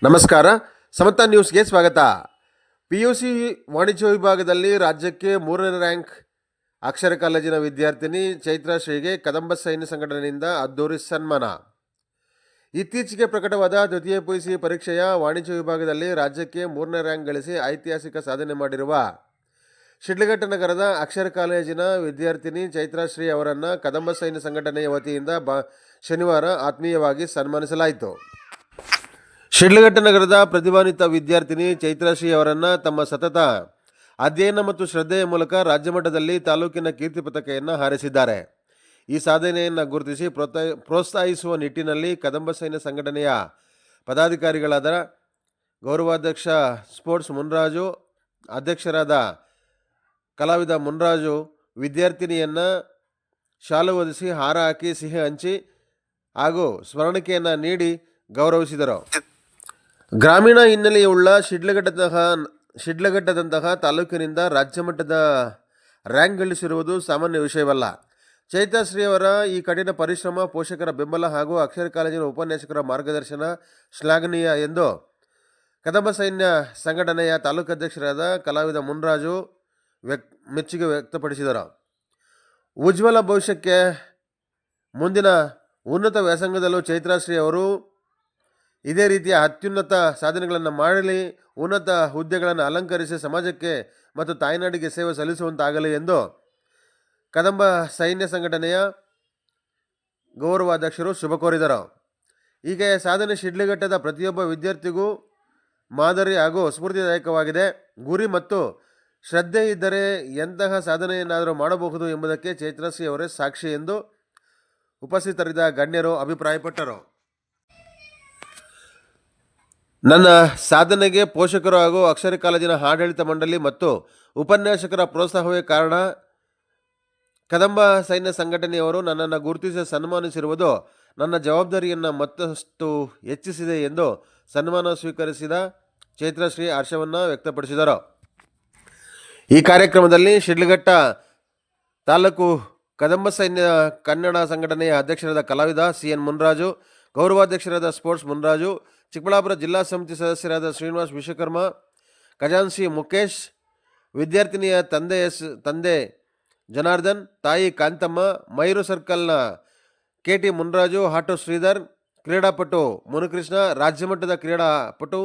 ನಮಸ್ಕಾರ, ಸಮತಾ ನ್ಯೂಸ್ಗೆ ಸ್ವಾಗತ. PUC ವಾಣಿಜ್ಯ ವಿಭಾಗದಲ್ಲಿ ರಾಜ್ಯಕ್ಕೆ 3ನೇ ರ್ಯಾಂಕ್ ಅಕ್ಷರ ಕಾಲೇಜಿನ ವಿದ್ಯಾರ್ಥಿನಿ ಚೈತ್ರಾ ಶ್ರೀಗೆ ಕದಂಬ ಸೈನ್ಯ ಸಂಘಟನೆಯಿಂದ ಅದ್ದೂರಿ ಸನ್ಮಾನ. ಇತ್ತೀಚೆಗೆ ಪ್ರಕಟವಾದ ದ್ವಿತೀಯ PUC ಪರೀಕ್ಷೆಯ ವಾಣಿಜ್ಯ ವಿಭಾಗದಲ್ಲಿ ರಾಜ್ಯಕ್ಕೆ 3ನೇ ರ್ಯಾಂಕ್ ಗಳಿಸಿ ಐತಿಹಾಸಿಕ ಸಾಧನೆ ಮಾಡಿರುವ ಶಿಡ್ಲಘಟ್ಟ ನಗರದ ಅಕ್ಷರ ಕಾಲೇಜಿನ ವಿದ್ಯಾರ್ಥಿನಿ ಚೈತ್ರಾ ಶ್ರೀ ಅವರನ್ನು ಕದಂಬ ಸೈನ್ಯ ಸಂಘಟನೆಯ ವತಿಯಿಂದ ಶನಿವಾರ ಆತ್ಮೀಯವಾಗಿ ಸನ್ಮಾನಿಸಲಾಯಿತು. ಶಿಡ್ಲಘಟ್ಟ ನಗರದ ಪ್ರತಿಭಾನ್ವಿತ ವಿದ್ಯಾರ್ಥಿನಿ ಚೈತ್ರಾ ಶ್ರೀ ಅವರನ್ನು ತಮ್ಮ ಸತತ ಅಧ್ಯಯನ ಮತ್ತು ಶ್ರದ್ಧೆಯ ಮೂಲಕ ರಾಜ್ಯ ಮಟ್ಟದಲ್ಲಿ ತಾಲೂಕಿನ ಕೀರ್ತಿ ಪತಾಕೆಯನ್ನು ಹಾರಿಸಿದ್ದಾರೆ. ಈ ಸಾಧನೆಯನ್ನು ಗುರುತಿಸಿ ಪ್ರೋತ್ಸಾಹಿಸುವ ನಿಟ್ಟಿನಲ್ಲಿ ಕದಂಬ ಸೈನ್ಯ ಸಂಘಟನೆಯ ಪದಾಧಿಕಾರಿಗಳಾದ ಗೌರವಾಧ್ಯಕ್ಷ ಸ್ಪೋರ್ಟ್ಸ್ ಮುನ್ರಾಜು, ಅಧ್ಯಕ್ಷರಾದ ಕಲಾವಿದ ಮುನ್ರಾಜು ವಿದ್ಯಾರ್ಥಿನಿಯನ್ನು ಶಾಲು ಹೊದಿಸಿ ಹಾರ ಹಾಕಿ ಸಿಹಿ ಹಂಚಿ ಹಾಗೂ ಸ್ಮರಣಿಕೆಯನ್ನು ನೀಡಿ ಗೌರವಿಸಿದರು. ಗ್ರಾಮೀಣ ಹಿನ್ನೆಲೆಯುಳ್ಳ ಶಿಡ್ಲಘಟ್ಟದಂತಹ ತಾಲೂಕಿನಿಂದ ರಾಜ್ಯ ಮಟ್ಟದ ರ್ಯಾಂಕ್ ಗಳಿಸಿರುವುದು ಸಾಮಾನ್ಯ ವಿಷಯವಲ್ಲ. ಚೈತ್ರಾಶ್ರೀ ಅವರ ಈ ಕಠಿಣ ಪರಿಶ್ರಮ, ಪೋಷಕರ ಬೆಂಬಲ ಹಾಗೂ ಅಕ್ಷರ ಕಾಲೇಜಿನ ಉಪನ್ಯಾಸಕರ ಮಾರ್ಗದರ್ಶನ ಶ್ಲಾಘನೀಯ ಎಂದು ಕದಂಬ ಸೈನ್ಯ ಸಂಘಟನೆಯ ತಾಲೂಕಾಧ್ಯಕ್ಷರಾದ ಕಲಾವಿದ ಮುನ್ರಾಜು ಮೆಚ್ಚುಗೆ ವ್ಯಕ್ತಪಡಿಸಿದರು. ಉಜ್ವಲ ಭವಿಷ್ಯಕ್ಕೆ ಮುಂದಿನ ಉನ್ನತ ವ್ಯಾಸಂಗದಲ್ಲೂ ಚೈತ್ರಾಶ್ರೀ ಅವರು ಇದೇ ರೀತಿಯ ಅತ್ಯುನ್ನತ ಸಾಧನೆಗಳನ್ನು ಮಾಡಲಿ, ಉನ್ನತ ಹುದ್ದೆಗಳನ್ನು ಅಲಂಕರಿಸಿ ಸಮಾಜಕ್ಕೆ ಮತ್ತು ತಾಯ್ನಾಡಿಗೆ ಸೇವೆ ಸಲ್ಲಿಸುವಂತಾಗಲಿ ಎಂದು ಕದಂಬ ಸೈನ್ಯ ಸಂಘಟನೆಯ ಗೌರವಾಧ್ಯಕ್ಷರು ಶುಭ ಕೋರಿದರು. ಹೀಗೆ ಸಾಧನೆ ಶಿಡ್ಲಘಟ್ಟದ ಪ್ರತಿಯೊಬ್ಬ ವಿದ್ಯಾರ್ಥಿಗೂ ಮಾದರಿ ಹಾಗೂ ಸ್ಫೂರ್ತಿದಾಯಕವಾಗಿದೆ. ಗುರಿ ಮತ್ತು ಶ್ರದ್ಧೆ ಇದ್ದರೆ ಎಂತಹ ಸಾಧನೆಯನ್ನಾದರೂ ಮಾಡಬಹುದು ಎಂಬುದಕ್ಕೆ ಚೈತ್ರಾಶ್ರೀ ಅವರೇ ಸಾಕ್ಷಿ ಎಂದು ಉಪಸ್ಥಿತರಿದ್ದ ಗಣ್ಯರು ಅಭಿಪ್ರಾಯಪಟ್ಟರು. ನನ್ನ ಸಾಧನೆಗೆ ಪೋಷಕರು ಹಾಗೂ ಅಕ್ಷರ ಕಾಲೇಜಿನ ಆಡಳಿತ ಮಂಡಳಿ ಮತ್ತು ಉಪನ್ಯಾಸಕರ ಪ್ರೋತ್ಸಾಹವೇ ಕಾರಣ. ಕದಂಬ ಸೈನ್ಯ ಸಂಘಟನೆಯವರು ನನ್ನನ್ನು ಗುರುತಿಸಿ ಸನ್ಮಾನಿಸಿರುವುದು ನನ್ನ ಜವಾಬ್ದಾರಿಯನ್ನು ಮತ್ತಷ್ಟು ಹೆಚ್ಚಿಸಿದೆ ಎಂದು ಸನ್ಮಾನ ಸ್ವೀಕರಿಸಿದ ಚೈತ್ರಾಶ್ರೀ ಹರ್ಷವನ್ನು ವ್ಯಕ್ತಪಡಿಸಿದರು. ಈ ಕಾರ್ಯಕ್ರಮದಲ್ಲಿ ಶಿಡ್ಲಘಟ್ಟ ತಾಲೂಕು ಕದಂಬ ಸೈನ್ಯ ಕನ್ನಡ ಸಂಘಟನೆಯ ಅಧ್ಯಕ್ಷರಾದ ಕಲಾವಿದ CN ಮುನ್ರಾಜು, ಗೌರವಾಧ್ಯಕ್ಷರಾದ ಸ್ಪೋರ್ಟ್ಸ್ ಮುನ್ರಾಜು, ಚಿಕ್ಕಬಳ್ಳಾಪುರ ಜಿಲ್ಲಾ ಸಮಿತಿ ಸದಸ್ಯರಾದ ಶ್ರೀನಿವಾಸ್ ವಿಶ್ವಕರ್ಮ, ಖಜಾನ್ಸಿ ಮುಖೇಶ್, ವಿದ್ಯಾರ್ಥಿನಿಯ ತಂದೆ ಜನಾರ್ದನ್, ತಾಯಿ ಕಾಂತಮ್ಮ, ಮೈರು ಸರ್ಕಲ್ನ KT ಮುನ್ರಾಜು, ಆಟೋ ಶ್ರೀಧರ್, ಕ್ರೀಡಾಪಟು ಮುನುಕೃಷ್ಣ, ರಾಜ್ಯಮಟ್ಟದ ಕ್ರೀಡಾಪಟು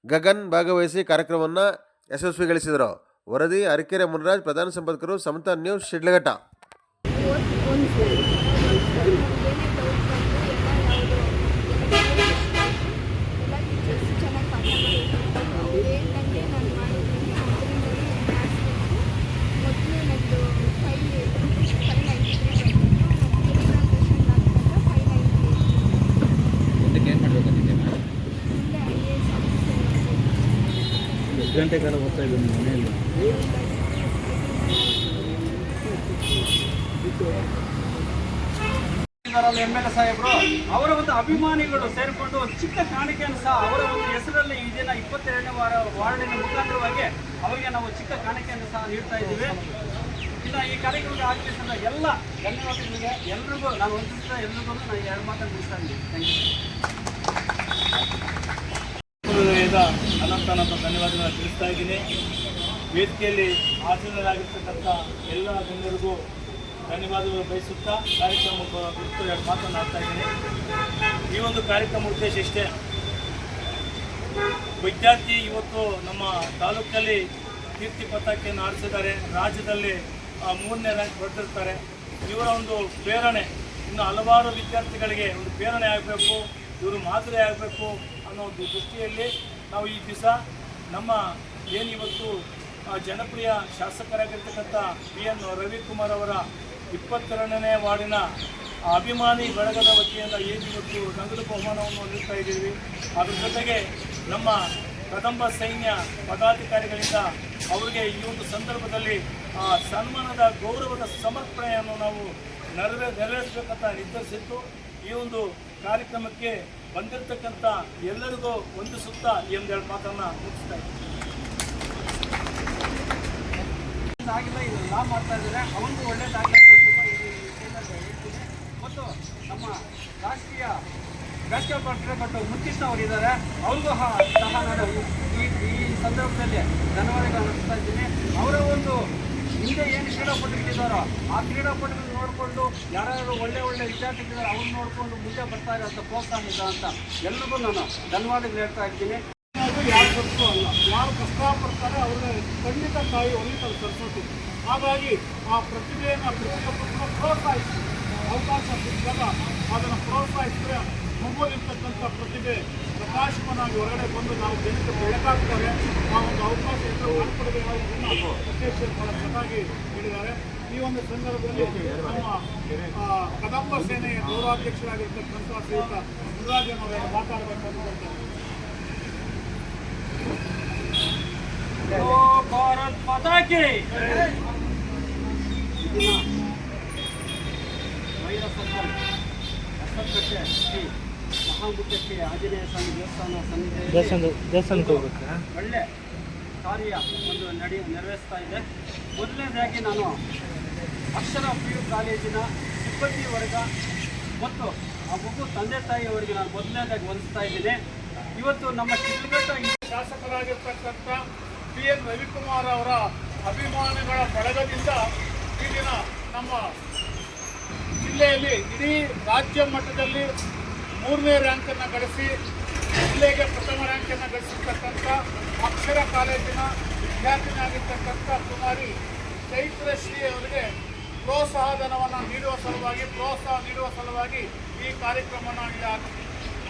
ಗಗನ್ ಭಾಗವಹಿಸಿ ಕಾರ್ಯಕ್ರಮವನ್ನು ಯಶಸ್ವಿಗೊಳಿಸಿದರು. ವರದಿ ಅರಕೆರೆ ಮುನ್ರಾಜ್, ಪ್ರಧಾನ ಸಂಪಾದಕರು, ಸಮತಾ ನ್ಯೂಸ್, ಶಿಡ್ಲಘಟ್ಟ. ಗಂಟೆ ಕಾಲ ಓದ್ತಾ ಇದ್ದೀನಿ ಮನೆಯಲ್ಲಿ. MLA ಸಾಹೇಬರು ಅವರ ಒಂದು ಅಭಿಮಾನಿಗಳು ಸೇರಿಕೊಂಡು ಒಂದು ಚಿಕ್ಕ ಕಾಣಿಕೆಯನ್ನು ಸಹ ಅವರ ಒಂದು ಹೆಸರಲ್ಲಿ ಈ ದಿನ 22ನೇ ವಾರ್ಡಿನ ಮುಖಾಂತರವಾಗಿ ಅವರಿಗೆ ನಾವು ಚಿಕ್ಕ ಕಾಣಿಕೆಯನ್ನು ಸಹ ನೀಡ್ತಾ ಇದ್ದೀವಿ. ಇನ್ನು ಈ ಕಾರ್ಯಕ್ರಮಕ್ಕೆ ಆಗಮಿಸಿದ ಎಲ್ಲ ಧನ್ಯವಾದಗಳಿಗೆ ಎಲ್ರಿಗೂ ನಾನು ವಂದಿಸ್ತಾ ಎಲ್ರಿಗೂ ನಾನು 2 ಮಾತನ್ನು ಮುಗಿಸ್ತಾ ಇದ್ದೀನಿ. Thank you. ಅನಂತ ಧನ್ಯವಾದಗಳನ್ನು ತಿಳಿಸ್ತಾ ಇದ್ದೀನಿ. ವೇದಿಕೆಯಲ್ಲಿ ಹಾಜರಾಗಿರ್ತಕ್ಕಂಥ ಎಲ್ಲ ಗಣ್ಯರಿಗೂ ಧನ್ಯವಾದಗಳು ಬಯಸುತ್ತಾ ಕಾರ್ಯಕ್ರಮಕ್ಕೆ ಕುರಿತು 2 ಮಾತನಾಡ್ತಾ ಇದ್ದೀನಿ. ಈ ಒಂದು ಕಾರ್ಯಕ್ರಮ ಉದ್ದೇಶ ಇಷ್ಟೇ. ವಿದ್ಯಾರ್ಥಿ ಇವತ್ತು ನಮ್ಮ ತಾಲೂಕಿನಲ್ಲಿ ಕೀರ್ತಿ ಪತಾಕೆಯನ್ನು ಆರಿಸಿದ್ದಾರೆ, ರಾಜ್ಯದಲ್ಲಿ 3ನೇ ರ್ಯಾಂಕ್ ಹೊರಟಿರ್ತಾರೆ. ಇವರ ಒಂದು ಪ್ರೇರಣೆ ಇನ್ನು ಹಲವಾರು ವಿದ್ಯಾರ್ಥಿಗಳಿಗೆ ಒಂದು ಪ್ರೇರಣೆ ಆಗಬೇಕು, ಇವರು ಮಾದರಿ ಆಗಬೇಕು ಅನ್ನೋ ಒಂದು ದೃಷ್ಟಿಯಲ್ಲಿ ನಾವು ಈ ದಿವಸ ನಮ್ಮ ಏನಿವತ್ತು ಜನಪ್ರಿಯ ಶಾಸಕರಾಗಿರ್ತಕ್ಕಂಥ PN ರವಿಕುಮಾರ್ ಅವರ 22ನೇ ವಾರ್ಡಿನ ಅಭಿಮಾನಿ ಬಳಗದ ವತಿಯಿಂದ ಏನಿವತ್ತು ನಗದು ಬಹುಮಾನವನ್ನು ನೀಡ್ತಾ ಇದ್ದೀವಿ. ಅದರ ಜೊತೆಗೆ ನಮ್ಮ ಕದಂಬ ಸೈನ್ಯ ಪದಾಧಿಕಾರಿಗಳಿಂದ ಅವರಿಗೆ ಈ ಒಂದು ಸಂದರ್ಭದಲ್ಲಿ ಸನ್ಮಾನದ ಗೌರವದ ಸಮರ್ಪಣೆಯನ್ನು ನಾವು ನೆರವೇರಿಸಬೇಕಂತ ನಿರ್ಧರಿಸಿದ್ದು. ಈ ಒಂದು ಕಾರ್ಯಕ್ರಮಕ್ಕೆ ಬಂದಿರತಕ್ಕಂಥ ಎಲ್ಲರಿಗೂ ವಂದಿಸುತ್ತಾ ಈ 2 ಮಾತನ್ನು ಮುಗಿಸ್ತಾ ಇದ್ದೀನಿ. ಆಗಿಲ್ಲ, ಇದೆಲ್ಲ ಮಾಡ್ತಾ ಇದ್ದಾರೆ, ಅವನಿಗೂ ಒಳ್ಳೆಯದಾಗಲಿ ಅಂತ ಹೇಳ್ತೀನಿ. ಮತ್ತು ನಮ್ಮ ರಾಷ್ಟ್ರೀಯ ಬ್ಯಾಸ್ಕೆಟ್ ಬಾಲ್ ಕ್ರೀಡಾಪಟು ಮುತ್ತಿಷ್ಣ ಅವರಿದ್ದಾರೆ. ಅವ್ರಿಗೂ ಸಹ ನಾನು ಈ ಸಂದರ್ಭದಲ್ಲಿ ಧನ್ಯವಾದಗಳನ್ನು ಅರ್ಪಿಸ್ತಾ ಇದ್ದೀನಿ. ಅವರ ಒಂದು ಹಿಂದೆ ಏನು ಕ್ರೀಡಾಪಟುಗಳಿದ್ದಾರೋ ಆ ಕ್ರೀಡಾಪಟುಗಳನ್ನ ನೋಡಿಕೊಂಡು ಯಾರ್ಯಾರು ಒಳ್ಳೆ ವಿದ್ಯಾರ್ಥಿಗಳಿದ್ದಾರೆ ಅವ್ರನ್ನ ನೋಡಿಕೊಂಡು ಮುಂದೆ ಬರ್ತಾ ಇರೋಂಥ ಪ್ರೋತ್ಸಾಹ ಇದೆ ಅಂತ ಎಲ್ರಿಗೂ ನಾನು ಧನ್ಯವಾದಗಳು ಹೇಳ್ತಾ ಇದ್ದೀನಿ. ಯಾರು ಗೊತ್ತೂ ಅಲ್ಲ, ಯಾರು ಕಷ್ಟಪಡ್ತಾರೆ ಅವ್ರಿಗೆ ಖಂಡಿತ ತಾಯಿ ಒಲಿತಾರೆ ಸರಸ್ವತಿ. ಹಾಗಾಗಿ ಆ ಪ್ರತಿಭೆಯನ್ನು ಪ್ರತಿಯೊಬ್ಬರನ್ನು ಪ್ರೋತ್ಸಾಹಿಸಿ, ಅವಕಾಶ ಸಿಕ್ಕಾಗ ಅದನ್ನು ಪ್ರೋತ್ಸಾಹಿಸಿದ್ರೆ ಮಗುವಿರ್ತಕ್ಕಂಥ ಪ್ರತಿಭೆ ಪ್ರಕಾಶಮಾನವಾಗಿ ಹೊರಗಡೆ ಬಂದು ನಾವು ಜನಕ್ಕೆ ಬೆಳಕಾಗ್ತಾರೆ. ಆ ಒಂದು ಅವಕಾಶ ಎಲ್ಲರೂ ಮಾಡಿಕೊಡಬೇಕಾಗಿ ಅಧ್ಯಕ್ಷರು ಬಹಳ ಚೆನ್ನಾಗಿ ಹೇಳಿದ್ದಾರೆ. ಈ ಒಂದು ಸಂದರ್ಭದಲ್ಲಿ ನಮ್ಮ ಕದಂಬ ಸೇನೆಯ ಗೌರವಾಧ್ಯಕ್ಷರಾಗಿರ್ತಕ್ಕಂಥ ಶ್ರೀಯುತ ಮುನ್ರಾಜನವರನ್ನು ಮಾತಾಡಬೇಕು ಅಂತ. ಭಾರತ್ ಮಾತಾ ಕಿ ಕಟ್ಟೆ ಶ್ರೀ ಮಹಾಮುಖ್ಯಕ್ಕೆ ಆಂಜನೇಯ ಸ್ವಾಮಿ ದೇವಸ್ಥಾನಕ್ಕೆ ಹೋಗ್ಬೇಕಾ ಒಳ್ಳೆ ಕಾರ್ಯ ಒಂದು ನೆರವೇರಿಸ್ತಾ ಇದೆ. ಮೊದಲನೇದಾಗಿ ನಾನು ಅಕ್ಷರ PU ಕಾಲೇಜಿನ ಸಿಬ್ಬಂದಿ ವರ್ಗ ಮತ್ತು ಆ ಮಗು ತಂದೆ ತಾಯಿಯವರಿಗೆ ನಾನು ಮೊದಲನೇದಾಗಿ ವಂದಿಸ್ತಾ ಇದ್ದೀನಿ. ಇವತ್ತು ನಮ್ಮ ಶಿಡ್ಲಘಟ್ಟ ಶಾಸಕರಾಗಿರ್ತಕ್ಕಂಥ PN ರವಿಕುಮಾರ್ ಅವರ ಅಭಿಮಾನಿಗಳ ಬಳಗದಿಂದ ಈ ದಿನ ನಮ್ಮ ಜಿಲ್ಲೆಯಲ್ಲಿ ಇಡೀ ರಾಜ್ಯ ಮಟ್ಟದಲ್ಲಿ 3ನೇ ರ್ಯಾಂಕನ್ನು ಗಳಿಸಿ ಜಿಲ್ಲೆಗೆ ಪ್ರಥಮ ರ್ಯಾಂಕನ್ನು ಗಳಿಸಿರ್ತಕ್ಕಂಥ ಅಕ್ಷರ ಕಾಲೇಜಿನ ವಿದ್ಯಾರ್ಥಿನಿಯಾಗಿರ್ತಕ್ಕಂಥ ಕುಮಾರಿ ಚೈತ್ರಶ್ರೀ ಅವರಿಗೆ ಪ್ರೋತ್ಸಾಹಧನವನ್ನು ಪ್ರೋತ್ಸಾಹ ನೀಡುವ ಸಲುವಾಗಿ ಈ ಕಾರ್ಯಕ್ರಮವನ್ನು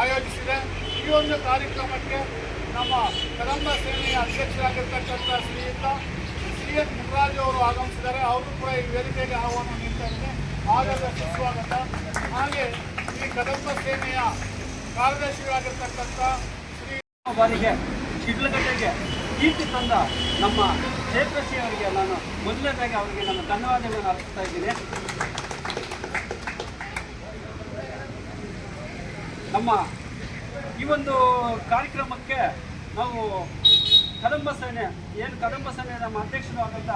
ಆಯೋಜಿಸಿದೆ. ಈ ಒಂದು ಕಾರ್ಯಕ್ರಮಕ್ಕೆ ನಮ್ಮ ಕದಂಬ ಸೇನೆಯ ಅಧ್ಯಕ್ಷರಾಗಿರ್ತಕ್ಕಂಥ ಶ್ರೀಯುತ CN ಮುನ್ರಾಜು ಅವರು ಆಗಮಿಸಿದ್ದಾರೆ. ಅವರು ಕೂಡ ಈ ವೇದಿಕೆಗೆ ಆಹ್ವಾನ ನೀಡ್ತಾ ಇದ್ದಾರೆ. ಆಗಾಗ ಸುಸ್ವಾಗತ. ಹಾಗೆ ಈ ಕದಂಬ ಸೇನೆಯ ಕಾರ್ಯದರ್ಶಿಗಳಾಗಿರ್ತಕ್ಕಂಥ ಬಾರಿಗೆ ಶಿಡ್ಲಘಟ್ಟೆಗೆ ಕೀರ್ತಿ ತಂದ ನಮ್ಮ ಚೈತ್ರಶ್ರೀ ಅವರಿಗೆ ನಾನು ಮೊದಲನೇದಾಗಿ ಅವರಿಗೆ ನಾನು ಧನ್ಯವಾದಗಳನ್ನು ಅರ್ಪಿಸ್ತಾ ಇದ್ದೀನಿ. ನಮ್ಮ ಈ ಒಂದು ಕಾರ್ಯಕ್ರಮಕ್ಕೆ ನಾವು ಕದಂಬ ಸೇನೆ ನಮ್ಮ ಅಧ್ಯಕ್ಷರು ಆದಂಥ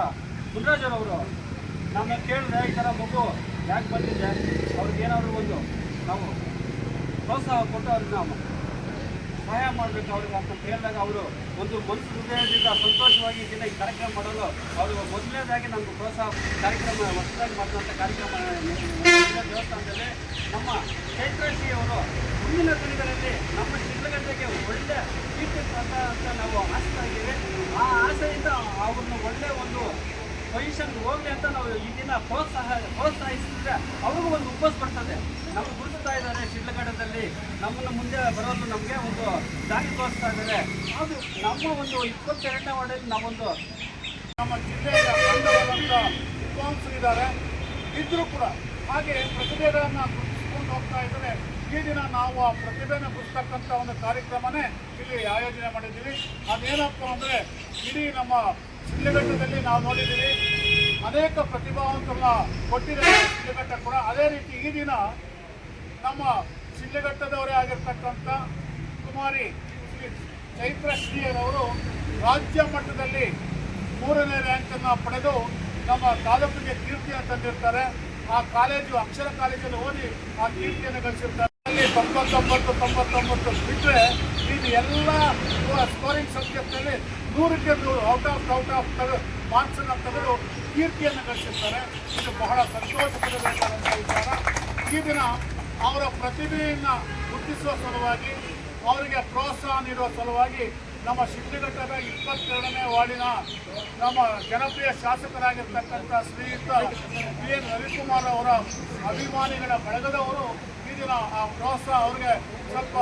ಮುನ್ರಾಜರವರು ನಮ್ಮ ಕೇಳಿದ್ರೆ ಈ ಥರ ಮಗು ಯಾಕೆ ಬಂದಿದೆ, ಅವ್ರಿಗೇನಾದರೂ ಒಂದು ನಾವು ಪ್ರೋತ್ಸಾಹ ಕೊಟ್ಟು ಅವ್ರಿಗೆ ನಾವು ಸಹಾಯ ಮಾಡಬೇಕು ಅವ್ರಿಗೆ ಅಂತ ಕೇಳಿದಾಗ ಅವರು ಒಂದು ಮನಸ್ಸು ಹೃದಯದಿಂದ ಸಂತೋಷವಾಗಿ ದಿನ ಈ ಕಾರ್ಯಕ್ರಮ ಮಾಡಲು ಅವರು ಮೊದಲನೇದಾಗಿ ನಮಗೆ ಪ್ರೋತ್ಸಾಹ ಕಾರ್ಯಕ್ರಮ ಹೊಸದಾಗಿ ಮಾಡಿದಂಥ ಕಾರ್ಯಕ್ರಮ ದೇವಸ್ಥಾನದಲ್ಲಿ ನಮ್ಮ ಚೈತ್ರಶ್ರೀ ಅವರು ಮುಂದಿನ ದಿನಗಳಲ್ಲಿ ನಮ್ಮ ಶಿಡ್ಲಘಟ್ಟೆಗೆ ಒಳ್ಳೆ ಕೀರ್ತಿ ಅಂತ ನಾವು ಆಸ್ತಾ ಇದ್ದೀವಿ. ಆ ಆಸೆಯಿಂದ ಅವ್ರನ್ನ ಒಳ್ಳೆ ಒಂದು ಪೊಸಿಷನ್ಗೆ ಹೋಗಲಿ ಅಂತ ನಾವು ಈ ದಿನ ಪ್ರೋತ್ಸಾಹಿಸಿದ್ರೆ ಅವ್ರಿಗೂ ಒಂದು ಹುಮ್ಮಸ್ ಬರ್ತದೆ. ನಮ್ಗೆ ಗುರುತಾ ಇದ್ದಾರೆ ಶಿಡ್ಲಘಟ್ಟದಲ್ಲಿ ನಮ್ಮನ್ನು ಮುಂದೆ ಬರೋದು ನಮಗೆ ಒಂದು ದಾರಿ ತೋರಿಸ್ತಾ ಇದ್ದಾರೆ. ಅದು ನಮ್ಮ ಒಂದು 22ನೇ ವಾರ್ಡಲ್ಲಿ ನಾವೊಂದು ನಮ್ಮ ಜಿಲ್ಲೆಯ ತಂಡವಾದಂಥ ವಿದ್ವಾಂಸರಿದ್ದಾರೆ ಇದ್ದರೂ ಕೂಡ ಹಾಗೆ ಪ್ರತಿಭೆಗಳನ್ನು ಗುರುತಿಸ್ಕೊಂಡು ಹೋಗ್ತಾ ಇದ್ದಾರೆ. ಈ ದಿನ ನಾವು ಆ ಪ್ರತಿಭೆನ ಗುರುತಕ್ಕಂಥ ಒಂದು ಕಾರ್ಯಕ್ರಮನೇ ಇಲ್ಲಿ ಆಯೋಜನೆ ಮಾಡಿದ್ದೀವಿ. ಅದೇನಪ್ಪ ಅಂದರೆ ಇಡೀ ನಮ್ಮ ಶಿಡ್ಲಘಟ್ಟದಲ್ಲಿ ನಾವು ನೋಡಿದ್ದೀವಿ ಅನೇಕ ಪ್ರತಿಭಾವಂತರನ್ನ ಕೊಟ್ಟಿದ್ದಾರೆ ಶಿಡ್ಲಘಟ್ಟ ಕೂಡ. ಅದೇ ರೀತಿ ಈ ದಿನ ನಮ್ಮ ಶಿಡ್ಲಘಟ್ಟದವರೇ ಆಗಿರ್ತಕ್ಕಂಥ ಕುಮಾರಿ ಶ್ರೀ ಚೈತ್ರಶ್ರೀಯರವರು ರಾಜ್ಯ ಮಟ್ಟದಲ್ಲಿ 3ನೇ ರ್ಯಾಂಕನ್ನು ಪಡೆದು ನಮ್ಮ ತಾಲೂಕಿಗೆ ಕೀರ್ತಿಯನ್ನು ತಂದಿರ್ತಾರೆ. ಆ ಕಾಲೇಜು ಅಕ್ಷರ ಕಾಲೇಜಲ್ಲಿ ಓದಿ ಆ ಕೀರ್ತಿಯನ್ನು ಗಳಿಸಿರ್ತಾರೆ. ಅಲ್ಲಿ 99 ಬಿಟ್ಟರೆ ಇದು ಎಲ್ಲ ಸ್ಕೋರಿಂಗ್ ಸಬ್ಜೆಕ್ಟಲ್ಲಿ 100ಕ್ಕೆ 100 ಔಟ್ ಆಫ್ ಮಾರ್ಕ್ಸನ್ನು ತೆಗೆದು ಕೀರ್ತಿಯನ್ನು ಗಳಿಸಿರ್ತಾರೆ. ಇದು ಬಹಳ ಸಂತೋಷಪಡಬೇಕಾದಂಥ ವಿಚಾರ. ಈ ದಿನ ಅವರ ಪ್ರತಿಭೆಯನ್ನು ಗುರುತಿಸುವ ಸಲುವಾಗಿ ಅವರಿಗೆ ಪ್ರೋತ್ಸಾಹ ನೀಡುವ ಸಲುವಾಗಿ ನಮ್ಮ ಶಿಡ್ಲಘಟ್ಟದ 22ನೇ ವಾರ್ಡಿನ ನಮ್ಮ ಜನಪ್ರಿಯ ಶಾಸಕರಾಗಿರ್ತಕ್ಕಂಥ ಶ್ರೀಯುತ PN ರವಿಕುಮಾರ್ ಅವರ ಅಭಿಮಾನಿಗಳ ಬಳಗದವರು ಈ ದಿನ ಆ ಪ್ರೋತ್ಸಾಹ ಅವರಿಗೆ ಸ್ವಲ್ಪ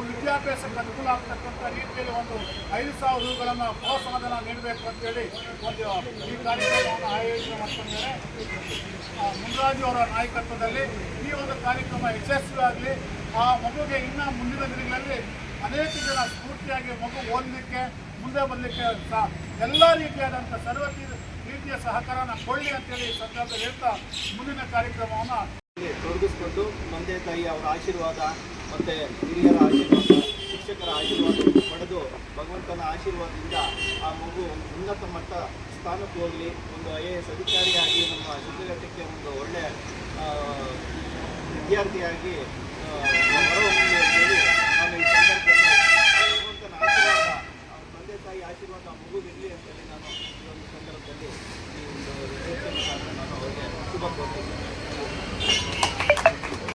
ವಿದ್ಯಾಭ್ಯಾಸಕ್ಕೆ ಅನುಕೂಲ ಆಗ್ತಕ್ಕಂಥ ರೀತಿಯಲ್ಲಿ ಒಂದು 5,000 ರೂಗಳನ್ನು ಪ್ರೋತ್ಸಾಹಧನ ನೀಡಬೇಕು ಅಂತೇಳಿ ಒಂದು ಈ ಕಾರ್ಯಕ್ರಮವನ್ನು ಆಯೋಜನೆ ಮಾಡ್ಕೊಂಡಿದ್ದಾರೆ. ಮುನ್ರಾಜು ಅವರ ನಾಯಕತ್ವದಲ್ಲಿ ಈ ಒಂದು ಕಾರ್ಯಕ್ರಮ ಯಶಸ್ವಿಯಾಗಲಿ. ಆ ಮಗುಗೆ ಇನ್ನೂ ಮುಂದಿನ ದಿನಗಳಲ್ಲಿ ಅನೇಕ ಜನ ಸ್ಫೂರ್ತಿಯಾಗಿ ಮಗು ಓದಲಿಕ್ಕೆ ಮುಂದೆ ಬರಲಿಕ್ಕೆ ಎಲ್ಲ ರೀತಿಯಾದಂಥ ಸರ್ವ ರೀತಿಯ ಸಹಕಾರನ ಕೊಡಲಿ ಅಂತೇಳಿ ಈ ಸಂದರ್ಭದಲ್ಲಿ ಹೇಳ್ತಾ ಮುಂದಿನ ಕಾರ್ಯಕ್ರಮವನ್ನು ತೊಡಗಿಸ್ಕೊಂಡು ತಂದೆ ತಾಯಿ ಅವರ ಆಶೀರ್ವಾದ ಮತ್ತು ಹಿರಿಯರ ಆಶೀರ್ವಾದ, ಶಿಕ್ಷಕರ ಆಶೀರ್ವಾದ ಪಡೆದು ಭಗವಂತನ ಆಶೀರ್ವಾದದಿಂದ ಆ ಮಗು ಉನ್ನತ ಮಟ್ಟ ಸ್ಥಾನಕ್ಕೆ ಹೋಗಲಿ. ಒಂದು IAS ಅಧಿಕಾರಿಯಾಗಿ ನಮ್ಮ ಶಿಡ್ಲಘಟ್ಟಕ್ಕೆ ಒಂದು ಒಳ್ಳೆಯ ವಿದ್ಯಾರ್ಥಿಯಾಗಿ ಹೊರಹೊಮ್ಮಲಿ ಹೇಳಿ ನಾನು ಈ ಸಂದರ್ಭದಲ್ಲಿ ಭಗವಂತನ ಆಶೀರ್ವಾದ ಅವ್ರ ತಂದೆ ತಾಯಿ ಆಶೀರ್ವಾದ ಆ ಮಗುವಿರಲಿ ಅಂತೇಳಿ ನಾನು ಈ ಒಂದು ಸಂದರ್ಭದಲ್ಲಿ ಈ ಒಂದು ರಿಸೆಪ್ಷನ್ ಮುಖಾಂತರ ನಾನು ಅವರಿಗೆ ಶುಭ ಕೋರ್ತೇನೆ.